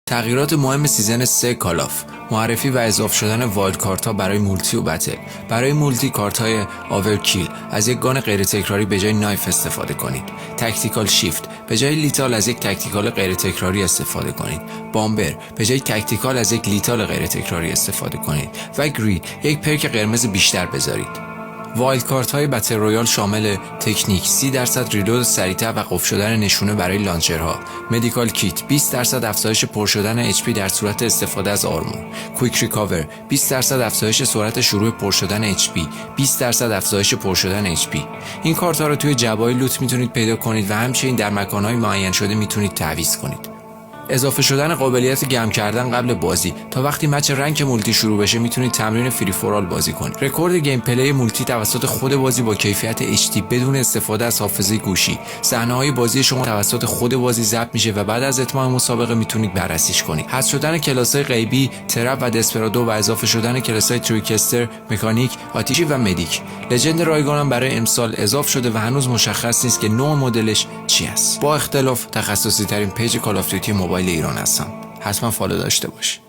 تغییرات مهم سیزن 3 کالاف، معرفی و اضافه شدن وایلد کارت ها برای مولتی و بتل. برای مولتی کارت های آورکیل از یک گان غیر تکراری به جای نایف استفاده کنید. تکتیکال شیفت، به جای لیتال از یک تکتیکال غیر تکراری استفاده کنید. بامبر، به جای تکتیکال از یک لیتال غیر تکراری استفاده کنید. و گرین، یک پرک قرمز بیشتر بذارید. وایلد کارت های بتل رویال شامل تکنیک 30% ریلود سریعتر و قفل شدن نشونه برای لانچرها، مدیکال کیت 20% افزایش پر شدن HP در صورت استفاده از آرمور، کویک ریکاور 20% افزایش سرعت شروع پر شدن HP، 20% افزایش پر شدن HP. این کارت ها رو توی جعبه‌های لوت میتونید پیدا کنید و همچنین در مکان‌های معین شده میتونید تعویض کنید. اضافه شدن قابلیت گرم کردن قبل بازی، تا وقتی مچ رنک مولتی شروع بشه میتونید تمرین فری فورال بازی کنید. رکورد گیم پلی مولتی توسط خود بازی با کیفیت HD بدون استفاده از حافظه گوشی. صحنه‌های بازی شما توسط خود بازی ضبط میشه و بعد از اتمام مسابقه میتونید بررسیش کنید. حذف شدن کلاس‌های غیبی، ترپ و دسپرادو و اضافه شدن کلاس‌های تریکستر، مکانیک، آتیشی و مدیک. لژند رایگان هم برای امسال اضافه شده و هنوز مشخص نیست که نوع مدلش چی است. با اختلاف تخصصی ترین پیج کال آف دیوتی موبایل ایران هستم. حتما فالو داشته باش.